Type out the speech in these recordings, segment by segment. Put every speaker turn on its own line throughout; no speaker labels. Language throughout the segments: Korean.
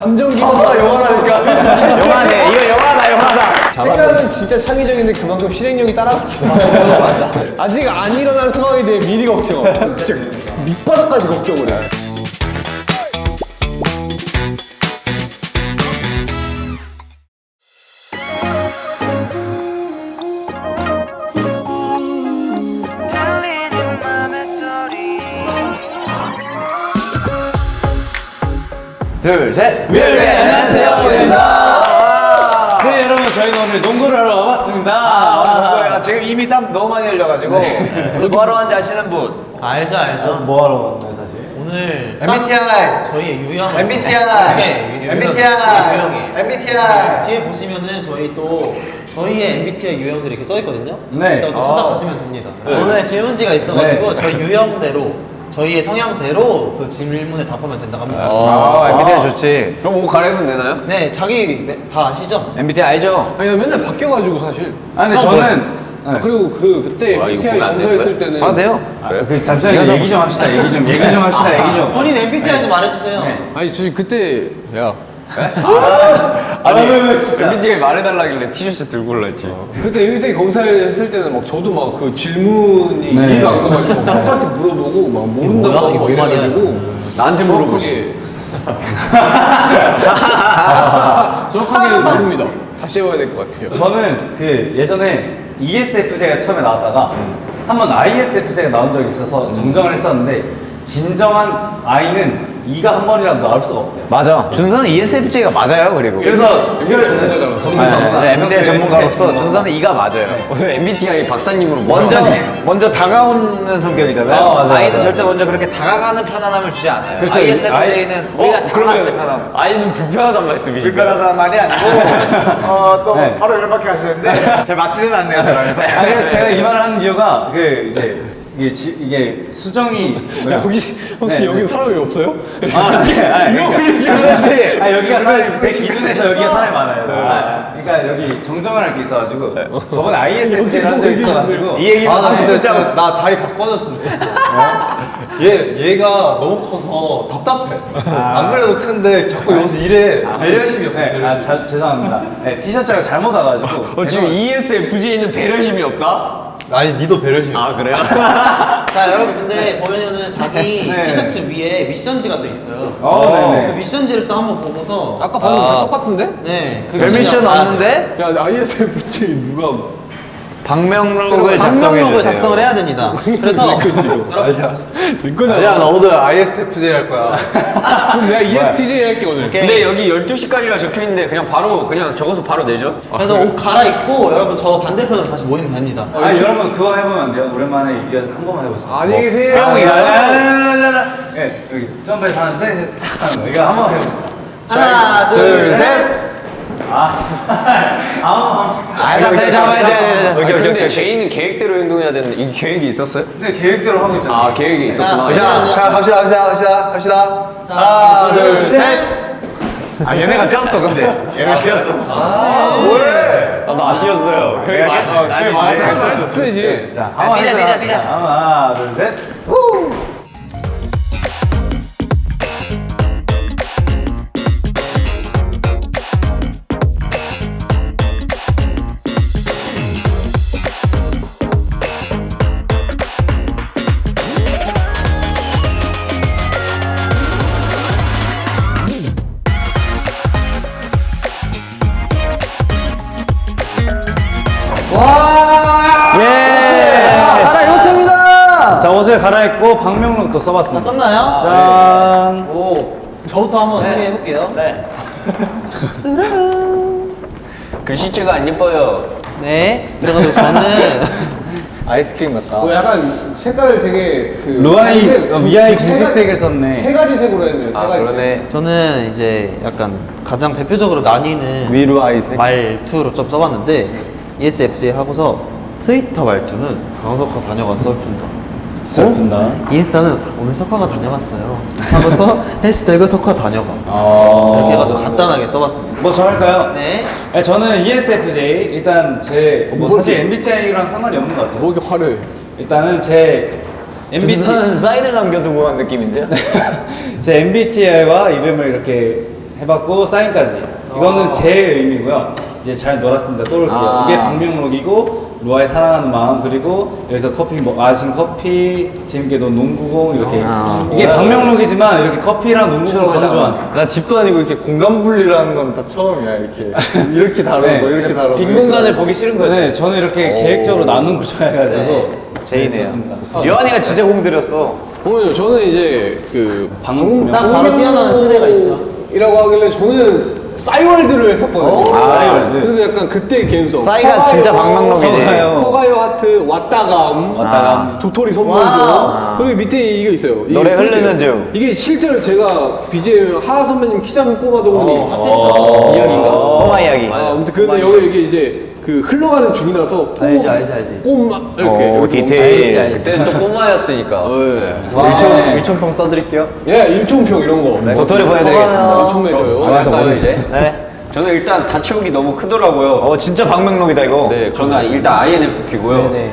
감정 기복.
영화라니까. 영화네. 이거 영화다.
생각은 진짜 창의적인데 그만큼 실행력이 따라가지. 아직 안 일어난 상황에 대해 미리 걱정. 진짜 밑바닥까지 걱정을 해.
둘, 셋.
안녕하세요. 우리입니다.
네 여러분 저희는 오늘 농구를 하러 와봤습니다.
농구예요. 지금 이미 땀 너무 많이 흘려가지고. 뭐 하러 왔는지 아시는 분?
알죠.
뭐 하러 왔나요 사실?
오늘
MBTI.
저희의 유형
MBTI.
네,
MBTI.
유형이에요.
MBTI.
뒤에 보시면은 저희 또 저희의 MBTI 유형들이 이렇게 써 있거든요.
네.
이따 또 찾아가시면 됩니다. 오늘 질문지가 있어가지고
네.
저희 유형대로 저희의 성향대로 그 질문에 답하면 된다고 합니다.
MBTI 좋지.
그럼 옷 갈아입으면 되나요?
네, 자기 다 아시죠?
MBTI 알죠?
아니 맨날 바뀌어가지고 사실.
아 근데 저는
그리고 그때 MBTI 검사했을 때는
아, 돼요?
그 잠시만요 얘기 좀 합시다 얘기 좀 합시다 얘기 좀.
본인 MBTI 좀 말해주세요.
네.
아니 저 그때 야
아니 진짜.
MBTI 말해달라길래 티셔츠 들고 올랐지.
그때 MBTI 검사했을 때는 막 저도 막 그 질문이
네.
이해가 안 가가지고 막 성한테 물어보고 막 모른다고
뭐야?
하고
이거
막 이래가지고
나한테 물어보지.
정확하게 모릅니다. 다시 해봐야 될 것 같아요.
저는 그 예전에 ESFJ가 처음에 나왔다가 한번 ISFJ가 나온 적이 있어서 정정을 했었는데 진정한 I는 E가 한 번이라도 나올 수가 없대요.
맞아. 준서는 ESFJ가 맞아요, 그리고.
그래서 이걸
전문가잖아.
전문가.
네, MBTI 전문가로서 준서는 E가 맞아요.
오늘 MBTI 박사님으로
먼저 다가오는 성격이잖아요.
맞아,
아이는
맞아.
절대 먼저 그렇게 다가가는 편안함을 주지 않아요.
그렇죠.
ISFJ는 우리가 다가갔을 때 편함.
아이는 불편하단 말씀이시죠?
불편하다는 말이 아니고 또
네.
바로 열받게 하시는데 잘 맞지는 않네요, 저랑.
그래서 제가 이 말을 하는 이유가 그 이제 이게 수정이
혹시 여기 사람이 없어요?
여기가 사람이 제 기준에서 여기가 사람이 많아요. 그러니까 여기 정정을 할 게 있어가지고 저번에 ISFJ를 한 적이 있어가지고
이 얘기만 하시는 짜
나 자리 바꿔줬으면 좋겠어. 얘가 너무 커서 답답해. 안 그래도 큰데 자꾸 여기서 일해. 배려심이 없어.
네, 죄송합니다. 네, 티셔츠가 잘못 와가지고
지금 ESFJ는 배려심이 없다?
아니 니도 배려심이 없어.
그래요?
자 여러분 근데 보면은 자기
네.
티셔츠 위에 미션지가 또 있어요.
네네.
그 미션지를 또 한번 보고서
아까 방금 다 똑같은데?
네. 그
별 미션
봐야 돼요.
없는데
야 ISFJ 누가
방명록을 작성해
방명록을
주세요.
작성을 해야 됩니다. 그래서
이거냐?
나 오늘 ISFJ 할 거야.
그럼 내가 ESTJ 할게 오늘.
오케이.
근데 여기 12시까지라 적혀있는데 그냥 적어서 바로 내죠?
그래서 옷 갈아입고 여러분 저 반대편으로 다시 모이면 됩니다.
여러분 그거 해보면 안 돼요? 오랜만에 이거 한 번만 해보세요.
안녕히 계세요.
네, 여기 점프해서 하나 딱 하는 거. 이거 한 번 해봅시다.
하나 둘 셋.
근데 제이는 계획대로 행동해야 되는데 이 계획이 있었어요?
근데 계획대로 하고 있잖아요.
아 계획이 있었구나.
자,
갑시다.
자, 하나 둘 셋.
아, 얘네가 꼈어, 근데. 얘네가 꼈어.
나도 아쉬웠어요.
쓰지.
자, 한번
뛰자,
해서
뛰자.
하나, 둘, 셋.
갈아입었습니다.
자, 옷을 갈아입고 방명록도
다
써봤습니다.
썼나요?
짠.
오, 저부터 한번 소개해 볼게요.
네.
글씨체가 안 예뻐요.
네. 그래가지고 저는
아이스크림 같다.
약간 색깔을 되게 그
루아이, 위아이
세
공식색을 썼네.
세 가지 색으로 했네요. 세 가지.
그러네.
저는 이제 약간 가장 대표적으로 나뉘는
위로 아이색.
말투로 좀 써봤는데 ESFJ 하고서 트위터 말투는 강석화 다녀간 썰푼다.
슬픈다.
인스타는 오늘 석화가 다녀갔어요. 하고서 해시태그 석화 다녀가. 이렇게 해가지고 간단하게 써봤습니다.
뭐 저 할까요?
네.
네, 저는 ESFJ. 일단 뭐 사실 MBTI랑 상관이 없는 것 같아요.
목이 화려해.
일단은 제
준서는 사인을 남겨두고 간 느낌인데요?
제 MBTI와 이름을 이렇게 해봤고 사인까지. 이거는 제 의미고요. 이제 잘 놀았습니다. 또 올게요. 이게 방명록이고 루아의 사랑하는 마음 그리고 여기서 커피 뭐 마신 커피 재밌게 논 농구공 이렇게 이게 방명록이지만 이렇게 커피랑 농구공을 강조하는.
나 집도 아니고 이렇게 공간 분리라는 건 다 처음이야. 이렇게 다루고
네.
이렇게 다루고.
빈 공간을 보기 싫은 거지.
네, 저는 이렇게 계획적으로 나눈 구조여가지고
제이네요.
좋습니다.
요한이가 진짜 공들였어.
보면요, 저는 이제 그
딱
바로 뛰어나는 세대가 있죠.
이라고 하길래 저는 싸이월드를 샀거든요.
싸이월드.
그래서 약간 그때 감성.
싸이가 진짜 방망록이지.
퍼가요 하트 왔다감. 도토리 선물죠. 그리고 밑에 이게 있어요. 이게
노래
포인트예요.
흐르는 중.
이게 실제로 제가 BGM 하하 선배님 키 작은 꼬마 동물이 이야기인가?
꼬마 이야기.
아무튼 근데 여기 이게 이제 그 흘러가는 중이라서
알지.
꼬마 이렇게.
디테일.
그때는 또 꼬마였으니까.
일천평 써드릴게요.
예, 일종평 이런 거.
도토리 보내드리겠습니다.
엄청 매져요.
좋아서
할까요,
모르겠어.
네.
저는 일단 다 채우기 너무 크더라고요.
진짜 방명록이다 이거.
네, 저는 일단 INFP고요.
네네.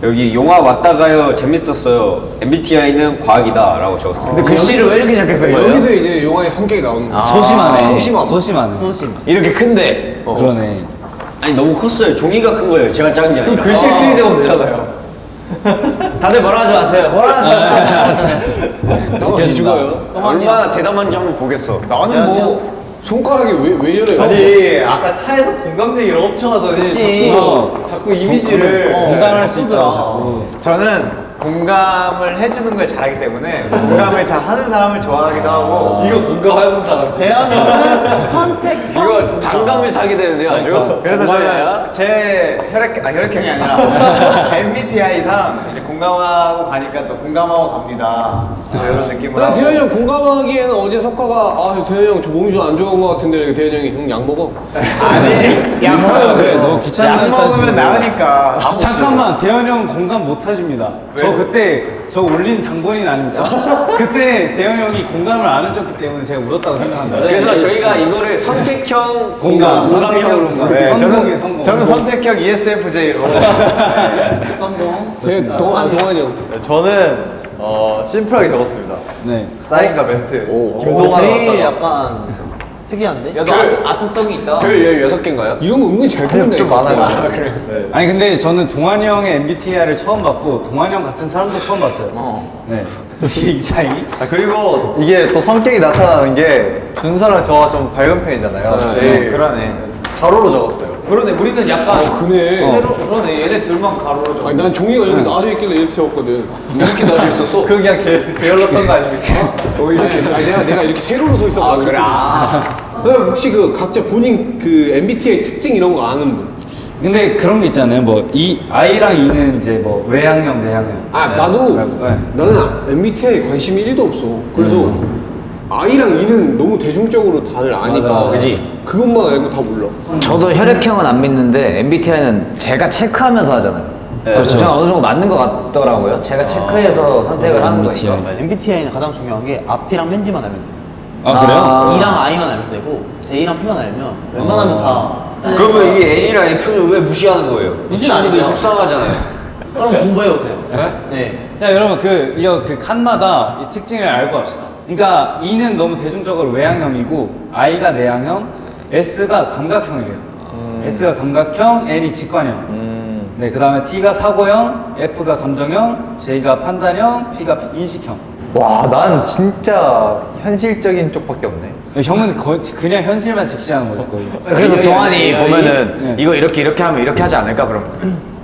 여기 영화 왔다가요 재밌었어요. MBTI는 과학이다라고 적었습니다.
근데 글씨를 왜 이렇게 작게 쓴 거예요?
여기서 이제 용화의 성격이 나오는 거예요.
소심하네.
소심함.
소심하네.
이렇게 큰데.
그러네.
아니 너무 컸어요. 종이가 큰 거예요. 제가 작은 게 아니라.
글씨 크기 적으면 되잖아요.
다들 뭐라 하지 마세요.
알았어.
나만 죽어요.
얼마나 대담한지 한번 보겠어.
나는 뭐
손가락이 왜 이래요?
아니 아까 차에서 공감 얘기를 엄청 하더니
그치.
자꾸 이미지를
공감할 수 있다고 자꾸.
저는 공감을 해주는 걸 잘하기 때문에 공감을 잘 하는 사람을 좋아하기도 하고.
이거 공감하는 사람
재현이는 선택.
이거 반감을 사게 되는데요, 아주.
그래서
공감이야?
제 혈액형이 아니라 MBTI상 이제 공감하고 가니까 또 공감하고 갑니다. 이런 느낌으로.
난 대현이 형 공감하기에는 어제 석가가 대현이 형 저 몸이 좀 안 좋은 것 같은데 대현이 형이 형 약 먹어.
아니, 약 먹으면
그래, 너 귀찮은
약
날
먹으면
따지고.
나으니까.
잠깐만, 대현이 형 공감 못 해줍니다. 저 그때 저 올린 장본인 아닙니까? 그때 대현이 형이 공감을 안 해줬기 때문에 제가 울었다고 생각합니다.
그래서 저희가 이거를 선택형
공감,
공감형으로
공감.
네,
성공이 성공.
저는 선택형 ESFJ로.
동환이 형.
저는 심플하게 적었습니다.
네.
사인과 멘트.
제일
김동완
약간 특이한데?
야, 너 아트성이 있다.
별 16개인가요?
이런 거 은근히 잘 뽑네.
좀 많아요. 네.
아니 근데 저는 동환이 형의 MBTI를 처음 봤고 동환이 형 같은 사람도 처음 봤어요. 네. 이 차이?
그리고 이게 또 성격이 나타나는 게 준서랑 저가 좀 밝은 편이잖아요. 제일
그러네.
가로로 적었어요.
그러네, 우리는 약간.
그네.
그러네, 얘네 둘만 가로로 좀.
아니 난 종이가 이렇게 나져 있길래 이렇게 적었거든. 이렇게 나져 있었어.
그 그냥 게을렀던 거 아닙니까? 오히려.
아니 내가 이렇게 세로로 서 있었거든.
그래.
그럼 혹시 그 각자 본인 그 MBTI 특징 이런 거 아는 분?
근데 그런 게 있잖아요. 뭐 이 I랑 E는 이제 뭐 외향형, 내향형.
나도
네.
나는 MBTI에 관심이 1도 없어. 그래서 I랑 E는 너무 대중적으로 다들 아니까.
맞아.
그지?
그것만 알고 다 몰라.
저도 혈액형은 안 믿는데 MBTI는 제가 체크하면서 하잖아요.
그렇죠.
저는 어느 정도 맞는 것 같더라고요. 제가 체크해서 선택을 하는
MBTI.
거니까.
MBTI는 가장 중요한 게 앞이랑 맨뒤만 알면 돼요.
아 그래요?
E랑 I만 알면 되고 J랑 P만 알면 웬만하면 다.
그러면 이 N이랑 F는 왜 무시하는 거예요?
무시는
친구들이
아니죠.
속상하잖아요.
그럼 공부해 오세요. 네.
자 여러분 이거 그 칸마다 이 특징을 알고 합시다. 그러니까 E는 너무 대중적으로 외향형이고 I가 내향형, S가 감각형이래요. S가 감각형, N이 직관형. 네, 그 다음에 T가 사고형, F가 감정형, J가 판단형, P가 인식형.
와, 난 진짜 현실적인 쪽밖에 없네.
형은 거의 그냥 현실만 직시하는 거죠 거의.
그래서 동환이 보면은
네.
이거 이렇게 하면 이렇게 하지 않을까? 그럼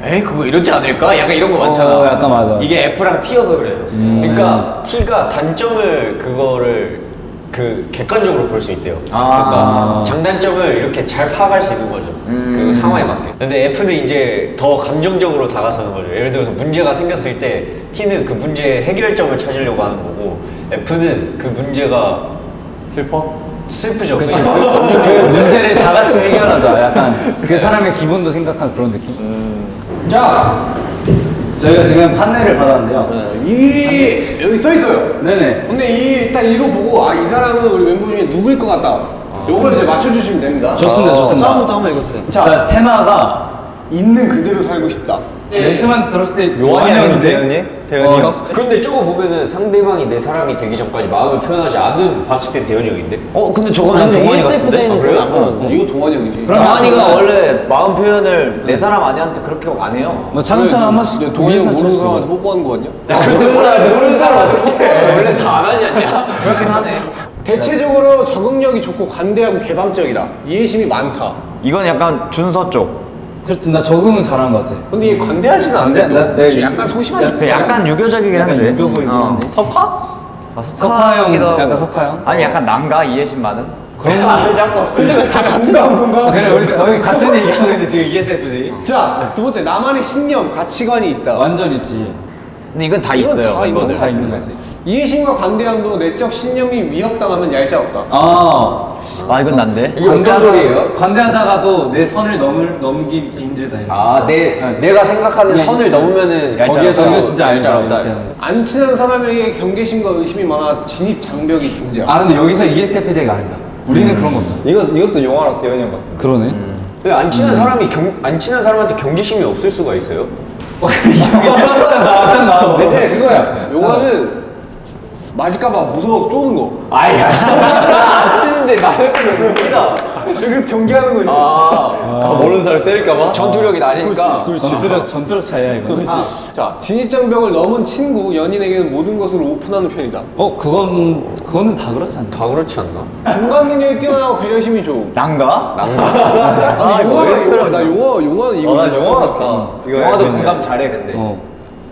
에이 그거 이러지 않을까? 약간 이런 거 많잖아.
약간 맞아.
이게 F랑 T여서 그래요.
그러니까 T가 단점을 그거를 그 객관적으로 볼 수 있대요.
아.
그러니까 장단점을 이렇게 잘 파악할 수 있는 거죠. 그 상황에 맞게. 근데 F는 이제 더 감정적으로 다가서는 거죠. 예를 들어서 문제가 생겼을 때 T는 그 문제의 해결점을 찾으려고 하는 거고 F는 그 문제가 슬프죠.
그치.
그냥
그 문제를 다 같이 해결하자. 약간 그 사람의 기분도 생각하는 그런 느낌. 자, 저희가 지금 판넬을 받았는데요.
이 여기 써 있어요.
네네.
근데 이 딱 읽어보고 이 사람은 우리 멤버 중에 누구일 것 같다. 요걸 이제 맞춰주시면 됩니다.
좋습니다, 좋습니다.
처음부터 한번 읽어주세요.
자, 테마가
있는 그대로 살고 싶다.
멘트만 들었을 때
요한이 아닌
형인데?
대현이? 대현이 형?
그런데 저거 보면은 상대방이 내 사람이 되기 전까지 마음을 표현하지 않은 봤을 땐 대현이 형인데.
근데 저건 난 동환이 같은데?
ESFJ는 안 그러는데.
이거 동환이 형이지.
동환이가 원래 마음 표현을 내 사람 아니한테 그렇게 안 해요.
뭐 차근차근 한 번씩
동환이 형
위에서
모르는
쳐서
사람한테 뽀뽀하는 거 같냐?
모르는 사람 원래 다 안 하지 않냐?
그렇긴 하네.
대체적으로 적응력이 좋고 관대하고 개방적이다. 이해심이 많다.
이건 약간 준서 쪽.
그렇지, 나 적응은 잘하는 것 같아.
근데 얘 관대하지는 않네.
내
약간 소심한
그 약간 유교적이긴 한데.
유교 보이긴 한데.
석화?
석화 형, 약간 석화 형?
아니 약간 난가 이해심 많은?
그런 거. 그래, 우리 같은 얘기하고 있는데 지금 ESFJ?
자, 두 번째 나만의 신념, 가치관이 있다.
완전 있지.
근데 이건 다
이건
있어요.
다 있는
이거는.
다 있는 거지.
이해심과 관대함도 내적 신념이 위협당하면 얄짤없다.
아 이건 난데.
이게 어떤 소리예요?
관대하다가도 내 선을 넘기기 힘들다. 이런 거.
내가 생각하는 선을 넘으면은 거기에서
이거 진짜 알짤없다.
안 친한 사람에게 경계심과 의심이 많아 진입 장벽이 존재한다.
아, 근데 여기서 ESFJ가 아니다. 우리는 그런 거 없잖아.
이것도 용화랑 대현이 형 같은.
그러네.
안 친한 사람이 안 친한 사람한테 경계심이 없을 수가 있어요?
딱 나왔는데.
근데 그거야. 용화는 맞을까봐 무서워서 쪼는 거.
아야. 안 치는데 나를 웃기다.
그래서 경계하는 거지.
모르는 사람 때릴까봐?
전투력이 낮으니까.
전투력 차이야, 이거.
자, 진입장벽을 넘은 친구, 연인에게는 모든 것을 오픈하는 편이다.
그거는 다 그렇지 않나?
다 그렇지 않나?
공감 능력이 뛰어나고 배려심이 좋음.
난가?
아, 용화는 이거.
나 용화 같다. 이거
영화도
약간
공감 잘해 근데.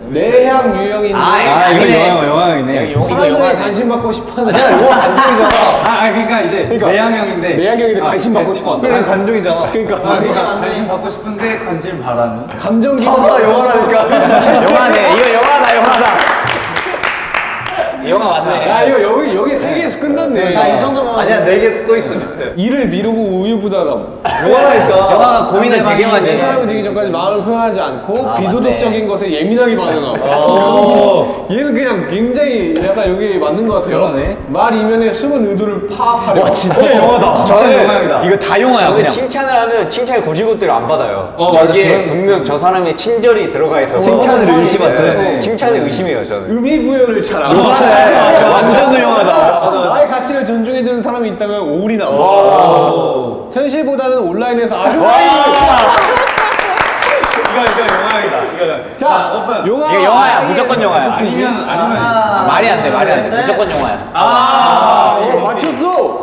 내향 유형인데.
이거 영화형이네.
사람들이 관심 받고 싶어하는. 용화 감정이잖아.
그러니까 이제 내향형인데.
내향형인데 관심 받고 싶어한다.
그게 관종이잖아.
그러니까.
관심 받고 싶은데 관심 바라는.
감정 기복.
용화라니까.
영화네. 이거 영화다. 영화 맞네.
야, 이거 여기 세 개에서 끝났네.
이 정도면
아니야 4개 또 있어 밑에.
일을 미루고 우유부단함.
용화라니까.
영화가 고민을 되게 많이
내
해.
사람이 되기 전까지 마음을 표현하지 않고 비도덕적인 것에 예민하게 반응함. 얘는 그냥 굉장히 약간 여기 맞는 것 같아요.
그러네.
말 이면에 숨은 의도를 파악하려. 와,
진짜 영화다.
진짜 영화형이다.
이거 다 영화야
근데
그냥.
칭찬을 하면 칭찬 고지고대로 안 받아요.
맞아.
저기에 분명 저 사람의 친절이 들어가 있어서
칭찬을 의심하죠.
칭찬을 의심해요 저는.
의미 부여를 잘 안.
완전 훌륭하다.
나의 가치를 존중해주는 사람이 있다면 올이나. 현실보다는 온라인에서 아주
이거 영화형이다. 이거는.
자, 오픈. 용화.
이거 영화야. 무조건 영화야.
아니면
말이 안 돼. 무조건 영화야.
이거 맞췄어.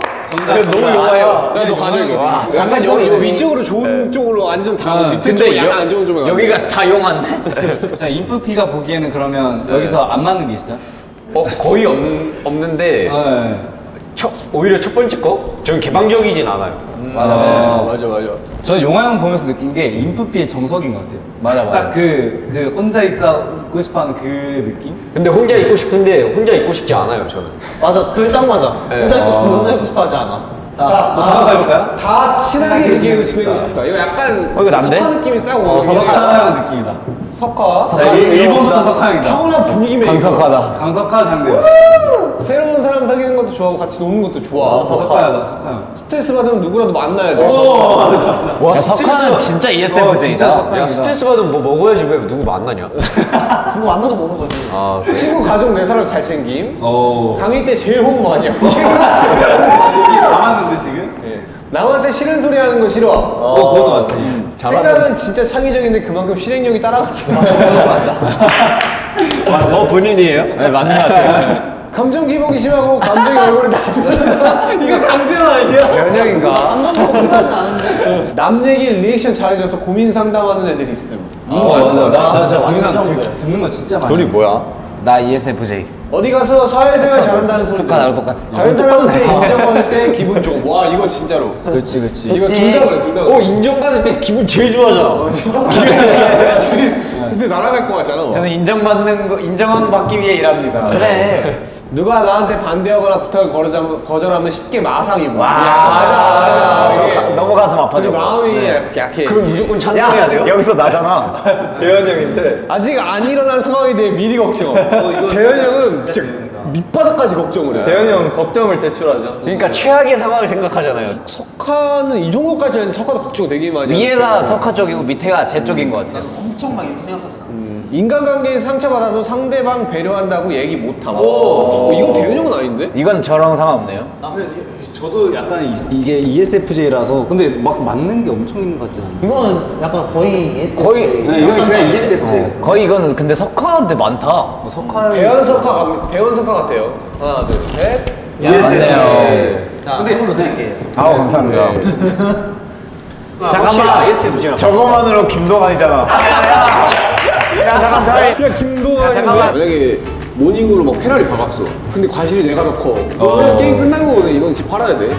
너무 용화예요.
야, 너 가져 이거. 약간 여기 위쪽으로 좋은 쪽으로 완전 다 밑에 쪽에 약간 안 좋은 쪽에.
여기가 다 영화인데.
자, 인프피가 보기에는 그러면 여기서 안 맞는 게 있어요?
거의 없는데
네.
오히려 첫 번째 거 저는 개방적이진 않아요.
맞아.
저는 영화형 보면서 느낀 게 인프피의 정석인 것 같아요.
맞아.
딱 그 혼자 있고 싶어하는 그 느낌?
근데 혼자 있고 싶은데 혼자 있고 싶지 않아요 저는.
맞아. 그게 딱 맞아. 혼자 있고 싶으면 혼자 있고 싶어 하지 않아.
자,
뭐 다음 거 해볼까요?
다 친하게 지내고 싶다. 이거 약간
이거 난데?
석화 느낌이 싹 오고.
석화형 느낌이다.
석화.
자, 일본부터 석화형이다.
타고난 분위기면
강석하다.
강석화 장대요.
새로운 사람 사귀는 것도 좋아하고 같이 노는 것도 좋아.
석화야다, 석화형.
스트레스 받으면 누구라도 만나야 돼.
와 석화는 진짜 ESFJ다.
진짜 석화.
야 스트레스 받으면 뭐 먹어야지 왜 누구 만나냐?
그거 만나서 먹는 거지.
친구, 가족, 내 사람 잘 챙김. 강의 때 제일 홍보 아니야.
이게 남았는데 지금?
남한테 싫은 소리 하는 거 싫어.
그것도 맞지.
생각은 진짜 창의적인데 그만큼 실행력이 따라가잖아.
본인이에요?
네 맞는 것 같아요.
감정 기복이 심하고 감정이 얼굴에 나타나. 이거 강대현 아니야?
연형인가?
남 얘기 리액션 잘해줘서 고민 상담하는 애들이 있음.
맞아. 나 진짜 고민상 듣는 거 진짜 많아.
둘이 뭐야?
나 ESFJ.
어디 가서 사회생활 잘한다는 소리.
석화 나랑 똑같아.
다른 사람한테 인정받을 때 기분 좋고. 와, 이거 진짜로.
그렇지.
이거 둘 다 그래, 둘 다 그래.
인정받을 때 기분 제일 좋아하잖아.
근데 날아갈 것 같잖아.
저는 인정받기 위해 일합니다.
그래.
누가 나한테 반대하거나 부탁을 거절하면 쉽게 마상이고.
맞아.
이게
너무 가슴 아파져.
마음이 약해.
그럼 무조건 찬성해야 돼요?
여기서 나잖아.
대현 형인데.
아직 안 일어난 상황에 대해 미리 걱정. 대현 형은 진짜 밑바닥까지 걱정을 해.
대현이 형 걱정을 대출하죠.
그러니까 최악의 상황을 생각하잖아요.
석화는 이 정도까지 하는데 석화도 걱정 되게 많이
위에가
하니까.
석화 쪽이고 밑에가 제 쪽인 것 같아요.
엄청 막 이렇게 생각하잖아.
인간관계에서 상처받아도 상대방 배려한다고 얘기 못하고 이건 대현이 형은 아닌데?
이건 저랑 상관없네요.
저도 약간 이게 ESFJ라서 근데 막 맞는 게 엄청 있는 것 같지 않아요?
이거는 약간 거의 ESFJ.
거의
이건 그냥 ESFJ
거의 이거는 근데 석화인데 많다.
석화
대현 석화 같아요. 하나 둘 셋.
맞네요.
자, 선물로 드릴게요.
아 감사합니다.
잠깐만 ESFJ
저거만으로 김동완이잖아. 야 잠깐
그냥 김동완이
잠깐만.
만약에 모닝으로 막 페라리 박았어. 근데 과실이 내가 더 커. 그러면 게임 끝난 거거든. 이건 집 팔아야 돼.